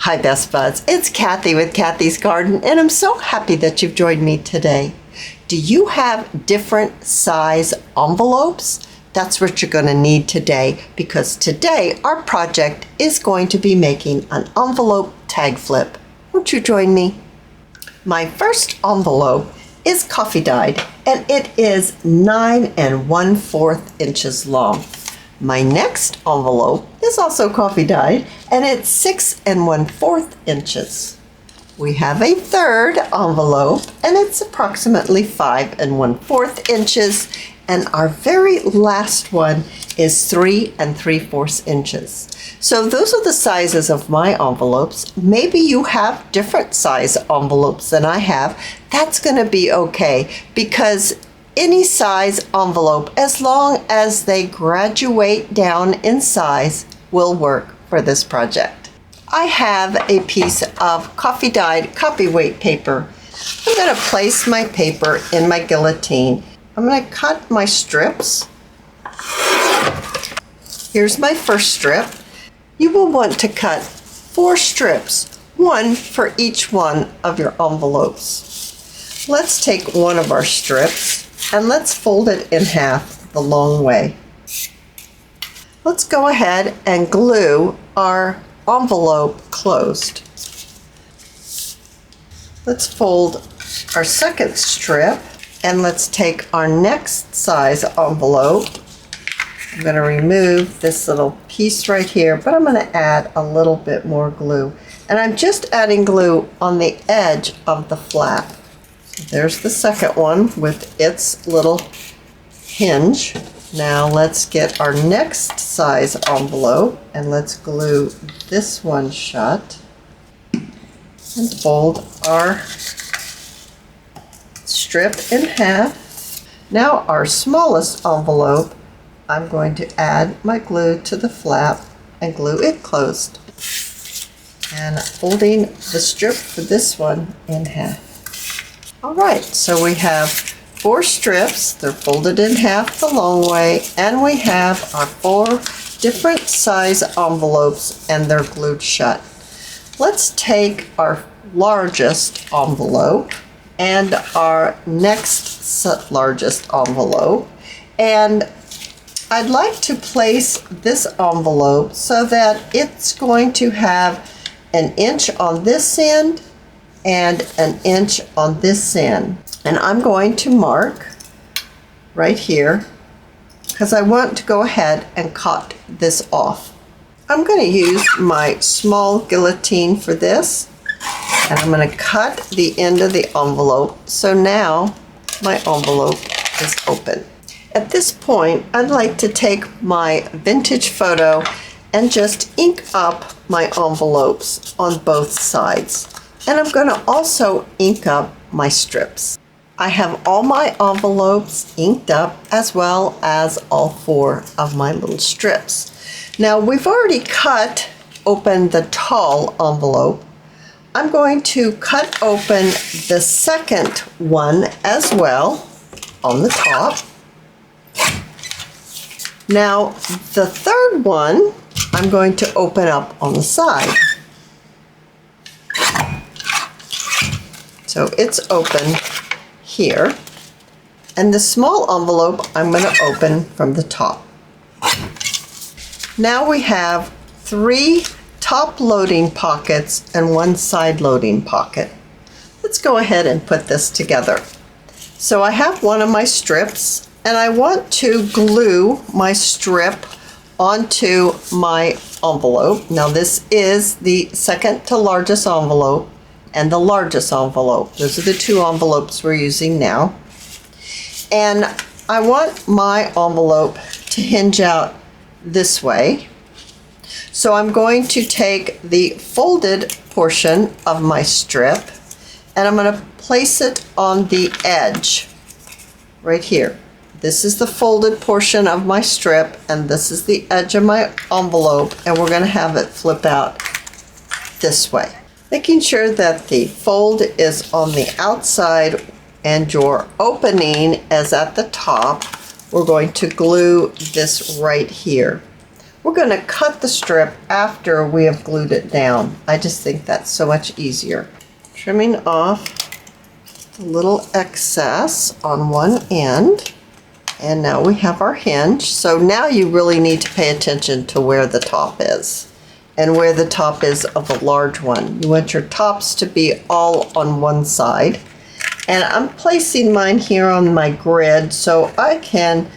Hi Best Buds, it's Cathy with Cathy's Garden, and I'm so happy that you've joined me today. Do you have different size envelopes? That's what you're going to need today, because today our project is going to be making an envelope tag flip. Won't you join me? My first envelope is coffee dyed, and it is 9 1/4 inches long. My next envelope is also coffee dyed, and it's 6 1/4 inches. We have a third envelope, and it's approximately 5 1/4 inches, and our very last one is 3 3/4 inches. So those are the sizes of my envelopes. Maybe you have different size envelopes than I have. That's going to be okay, because any size envelope, as long as they graduate down in size, will work for this project. I have a piece of coffee dyed copyweight paper. I'm going to place my paper in my guillotine. I'm going to cut my strips. Here's my first strip. You will want to cut 4 strips, one for each one of your envelopes. Let's take one of our strips and let's fold it in half the long way. Let's go ahead and glue our envelope closed. Let's fold our second strip, and let's take our next size envelope. I'm going to remove this little piece right here, but I'm going to add a little bit more glue. And I'm just adding glue on the edge of the flap. There's the second one with its little hinge. Now let's get our next size envelope, and let's glue this one shut and fold our strip in half. Now our smallest envelope, I'm going to add my glue to the flap and glue it closed, and folding the strip for this one in half. Alright, so we have 4 strips. They're folded in half the long way, and we have our 4 different size envelopes, and they're glued shut. Let's take our largest envelope and our next largest envelope, and I'd like to place this envelope so that it's going to have 1 inch on this end and 1 inch on this end. And I'm going to mark right here, because I want to go ahead and cut this off. I'm going to use my small guillotine for this, and I'm going to cut the end of the envelope. So now my envelope is open. At this point, I'd like to take my vintage photo and just ink up my envelopes on both sides. And I'm going to also ink up my strips. I have all my envelopes inked up, as well as all 4 of my little strips. Now we've already cut open the tall envelope. I'm going to cut open the second one as well on the top. Now the third one I'm going to open up on the side. So it's open here, and the small envelope I'm going to open from the top. Now we have 3 top loading pockets and 1 side loading pocket. Let's go ahead and put this together. So I have one of my strips, and I want to glue my strip onto my envelope. Now this is the second to largest envelope and the largest envelope. Those are the 2 envelopes we're using now. And I want my envelope to hinge out this way. So I'm going to take the folded portion of my strip, and I'm going to place it on the edge right here. This is the folded portion of my strip, and this is the edge of my envelope, and we're going to have it flip out this way. Making sure that the fold is on the outside and your opening is at the top, we're going to glue this right here. We're going to cut the strip after we have glued it down. I just think that's so much easier. Trimming off a little excess on one end. And now we have our hinge. So now you really need to pay attention to where the top is and where the top is of a large one. You want your tops to be all on one side. And I'm placing mine here on my grid so I can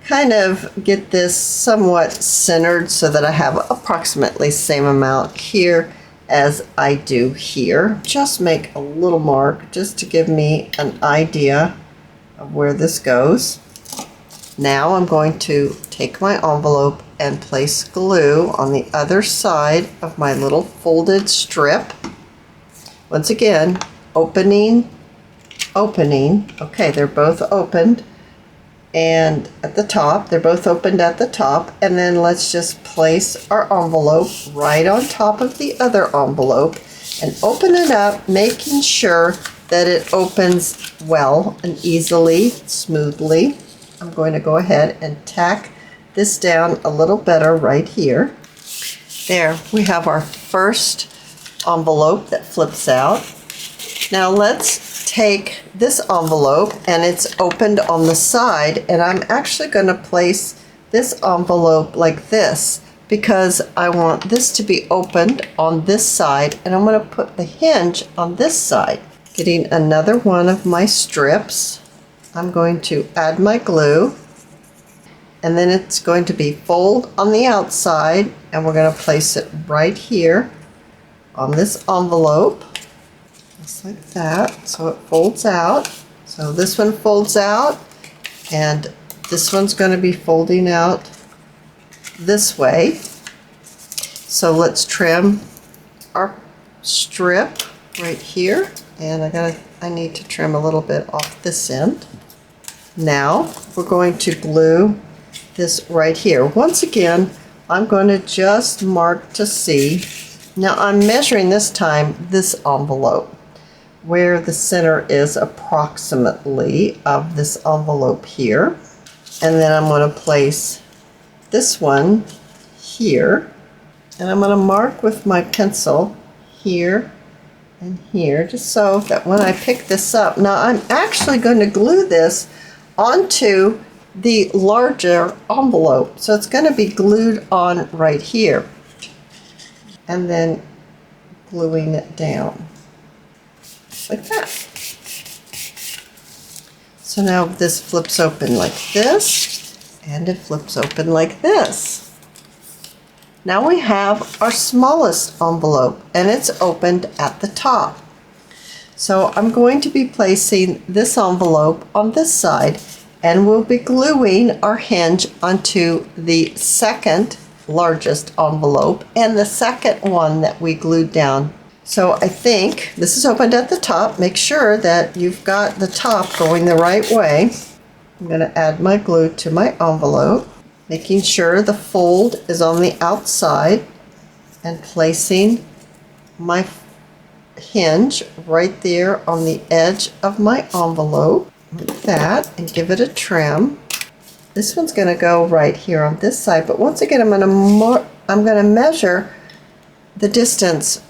kind of get this somewhat centered so that I have approximately the same amount here as I do here. Just make a little mark just to give me an idea of where this goes. Now I'm going to take my envelope and place glue on the other side of my little folded strip. Once again, opening, opening. Okay, they're both opened. And at the top, they're both opened at the top. And then let's just place our envelope right on top of the other envelope and open it up, making sure that it opens well and easily, smoothly. I'm going to go ahead and tack this down a little better right here. There, we have our first envelope that flips out. Now let's take this envelope, and it's opened on the side, and I'm actually going to place this envelope like this because I want this to be opened on this side, and I'm going to put the hinge on this side. Getting another one of my strips, I'm going to add my glue, and then it's going to be fold on the outside, and we're going to place it right here on this envelope, just like that, so it folds out. So this one folds out, and this one's going to be folding out this way. So let's trim our strip right here, and I need to trim a little bit off this end. Now we're going to glue this right here. Once again, I'm going to just mark to see. Now I'm measuring this time this envelope, where the center is approximately of this envelope here. And then I'm going to place this one here. And I'm going to mark with my pencil here and here, just so that when I pick this up, now I'm actually going to glue this onto the larger envelope. So it's going to be glued on right here. And then gluing it down like that. So now this flips open like this, and it flips open like this. Now we have our smallest envelope, and it's opened at the top. So I'm going to be placing this envelope on this side, and we'll be gluing our hinge onto the second largest envelope and the second one that we glued down. So I think this is opened at the top. Make sure that you've got the top going the right way. I'm going to add my glue to my envelope, making sure the fold is on the outside, and placing my hinge right there on the edge of my envelope like that, and give it a trim. This one's going to go right here on this side, but once again I'm going to measure the distance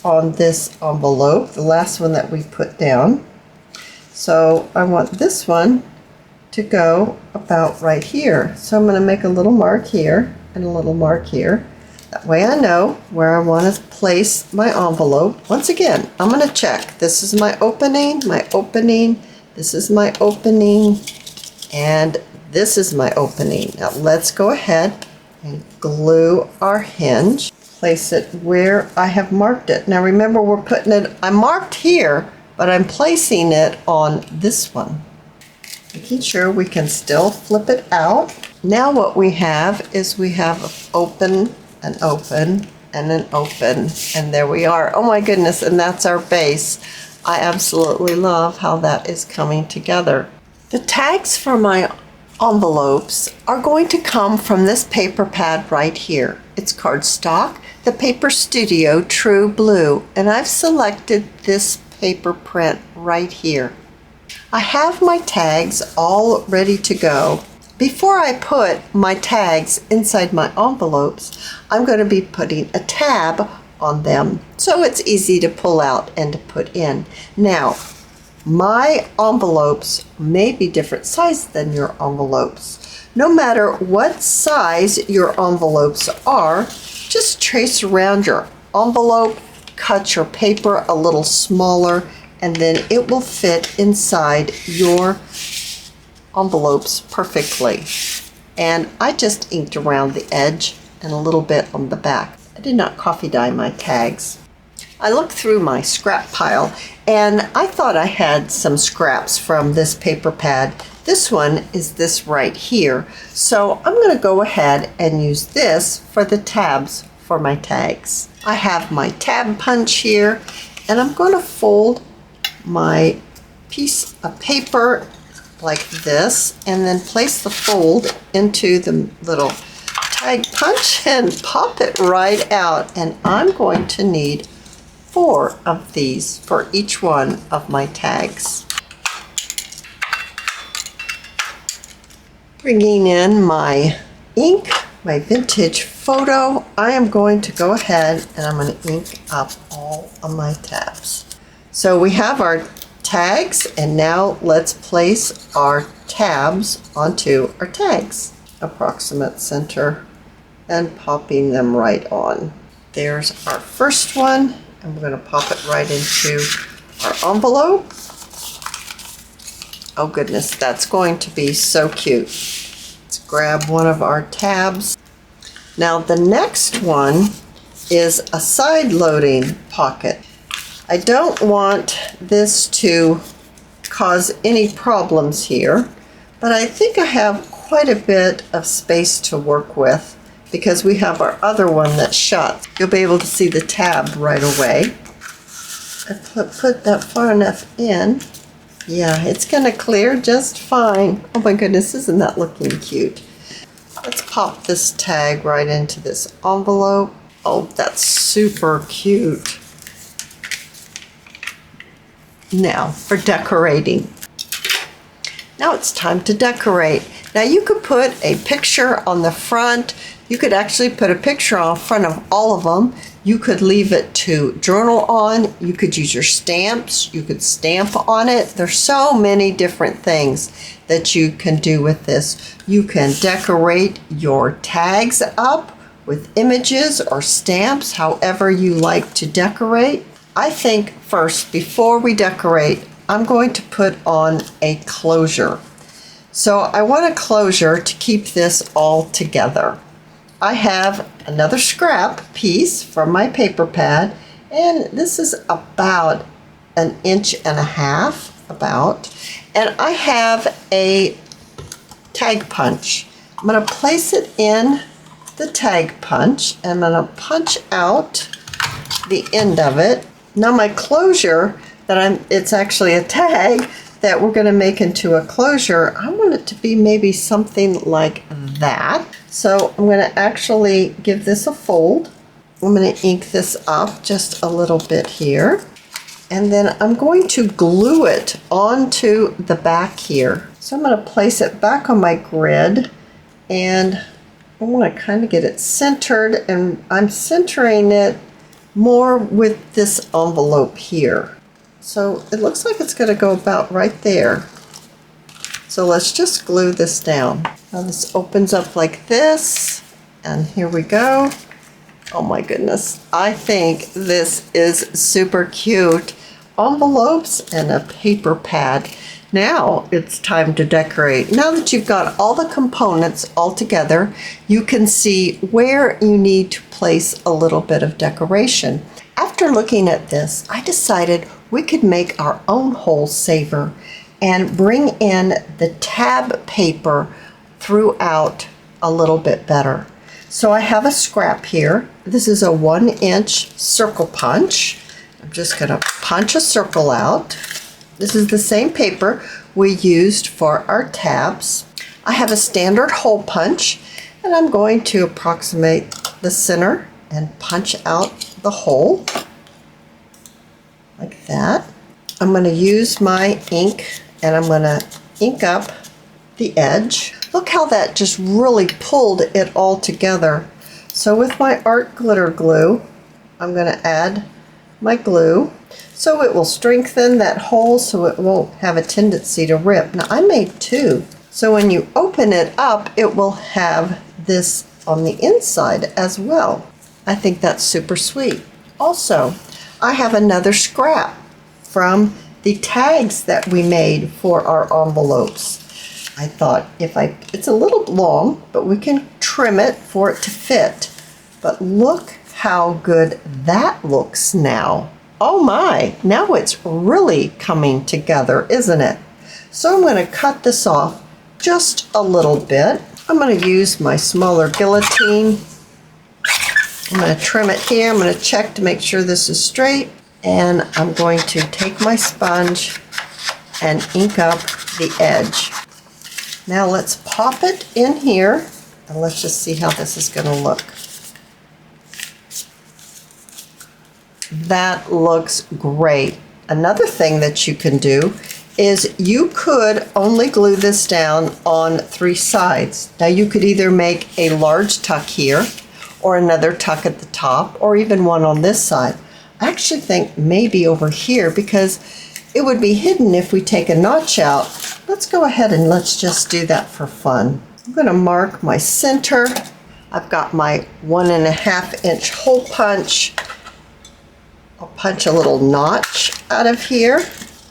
on this envelope, the last one that we put down. So I want this one to go about right here. So I'm going to make a little mark here and a little mark here. That way I know where I want to place my envelope. Once again, I'm going to check. This is my opening, this is my opening, and this is my opening. Now let's go ahead and glue our hinge. Place it where I have marked it. Now remember, we're putting it, I marked here, but I'm placing it on this one. Making sure we can still flip it out. Now what we have is we have an open, an open, and an open, and there we are. Oh my goodness, and that's our base. I absolutely love how that is coming together. The tags for my envelopes are going to come from this paper pad right here. It's cardstock, the Paper Studio True Blue, and I've selected this paper print right here. I have my tags all ready to go before I put my tags inside my envelopes, I'm going to be putting a tab on them so it's easy to pull out and to put in. Now, my envelopes may be different size than your envelopes. No matter what size your envelopes are, just trace around your envelope, cut your paper a little smaller, and then it will fit inside your envelopes perfectly. And I just inked around the edge and a little bit on the back. I did not coffee dye my tags. I looked through my scrap pile and I thought I had some scraps from this paper pad. This one is this right here. So I'm going to go ahead and use this for the tabs for my tags. I have my tab punch here and I'm going to fold my piece of paper like this and then place the fold into the little tag punch and pop it right out. And I'm going to need 4 of these for each one of my tags. Bringing in my ink, my vintage photo, I am going to go ahead and I'm going to ink up all of my tabs. So we have our tags and now let's place our tabs onto our tags. Approximate center and popping them right on. There's our first one and we're going to pop it right into our envelope. Oh goodness, that's going to be so cute. Let's grab one of our tabs. Now the next one is a side loading pocket. I don't want this to cause any problems here, but I think I have quite a bit of space to work with because we have our other one that's shut. You'll be able to see the tab right away. I put that far enough in. Yeah, it's gonna clear just fine. Oh my goodness, isn't that looking cute? Let's pop this tag right into this envelope. Oh, that's super cute. Now for decorating. Now it's time to decorate. Now you could put a picture on the front. You could actually put a picture on front of all of them. You could leave it to journal on. You could use your stamps. You could stamp on it. There's so many different things that you can do with this. You can decorate your tags up with images or stamps, however you like to decorate. I think first, before we decorate, I'm going to put on a closure. So I want a closure to keep this all together. I have another scrap piece from my paper pad, and this is about 1.5 inches, about. And I have a tag punch. I'm going to place it in the tag punch, and I'm going to punch out the end of it. Now my closure it's actually a tag that we're going to make into a closure. I want it to be maybe something like that. So I'm going to actually give this a fold. I'm going to ink this up just a little bit here. And then I'm going to glue it onto the back here. So I'm going to place it back on my grid and I want to kind of get it centered, and I'm centering it more with this envelope here. So it looks like it's going to go about right there. So let's just glue this down. Now this opens up like this, and here we go. Oh my goodness, I think this is super cute. Envelopes and a paper pad. Now it's time to decorate. Now that you've got all the components all together, you can see where you need to place a little bit of decoration. After looking at this, I decided we could make our own hole saver and bring in the tab paper throughout a little bit better. So I have a scrap here. This is a 1-inch circle punch. I'm just going to punch a circle out. This is the same paper we used for our tabs. I have a standard hole punch, and I'm going to approximate the center and punch out the hole like that. I'm going to use my ink and I'm going to ink up the edge. Look how that just really pulled it all together. So with my art glitter glue, I'm going to add my glue so it will strengthen that hole so it won't have a tendency to rip. Now I made 2, so when you open it up, it will have this on the inside as well. I think that's super sweet. Also, I have another scrap from the tags that we made for our envelopes. I thought it's a little long, but we can trim it for it to fit. But look how good that looks now. Oh my, now it's really coming together, isn't it? So I'm going to cut this off just a little bit. I'm going to use my smaller guillotine. I'm going to trim it here. I'm going to check to make sure this is straight. And I'm going to take my sponge and ink up the edge. Now let's pop it in here and let's just see how this is going to look. That looks great. Another thing that you can do is you could only glue this down on 3 sides. Now you could either make a large tuck here or another tuck at the top or even one on this side. I actually think maybe over here because it would be hidden if we take a notch out. Let's go ahead and let's just do that for fun. I'm going to mark my center. I've got my 1.5 inch hole punch. I'll punch a little notch out of here.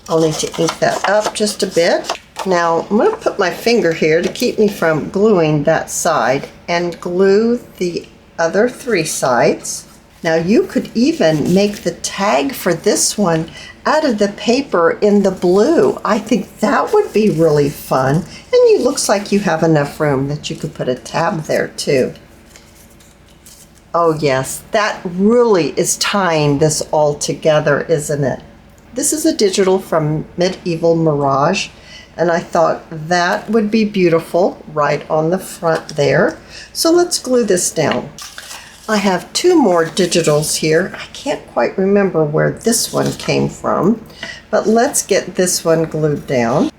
I'll need to ink that up just a bit. Now I'm going to put my finger here to keep me from gluing that side and glue the other 3 sides. Now you could even make the tag for this one out of the paper in the blue. I think that would be really fun. And it looks like you have enough room that you could put a tab there too. Oh yes, that really is tying this all together, isn't it? This is a digital from Medieval Mirage, and I thought that would be beautiful right on the front there. So let's glue this down. I have 2 more digitals here. I can't quite remember where this one came from, but let's get this one glued down.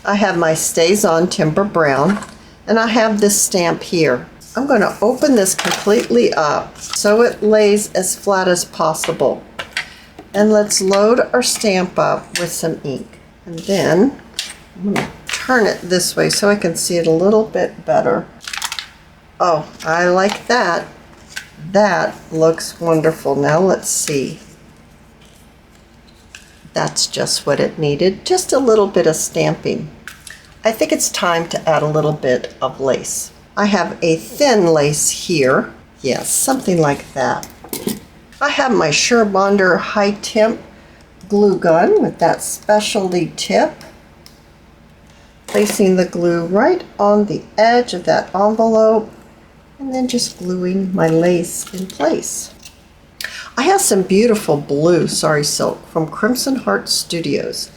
I have my Stays On Timber Brown, and I have this stamp here. I'm going to open this completely up so it lays as flat as possible. And let's load our stamp up with some ink. And then I'm going to turn it this way so I can see it a little bit better. Oh, I like that. That looks wonderful. Now let's see. That's just what it needed, just a little bit of stamping. I think it's time to add a little bit of lace. I have a thin lace here. Yes, something like that. I have my Surebonder high temp glue gun with that specialty tip. Placing the glue right on the edge of that envelope and then just gluing my lace in place. I have some beautiful blue Sari silk from Crimson Heart Studios,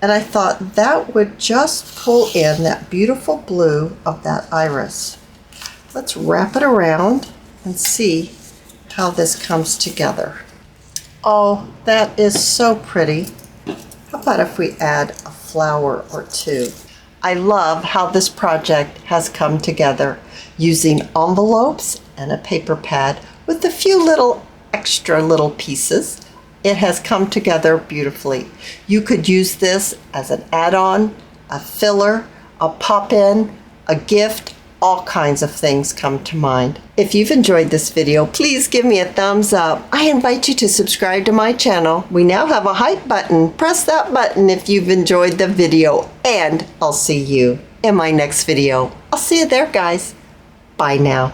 and I thought that would just pull in that beautiful blue of that iris. Let's wrap it around and see how this comes together. Oh, that is so pretty. How about if we add a flower or 2? I love how this project has come together using envelopes and a paper pad with a few little extra little pieces. It has come together beautifully. You could use this as an add-on, a filler, a pop-in, a gift. All kinds of things come to mind. If you've enjoyed this video, please give me a thumbs up. I invite you to subscribe to my channel. We now have a hype button. Press that button if you've enjoyed the video, and I'll see you in my next video. I'll see you there, guys. Bye now.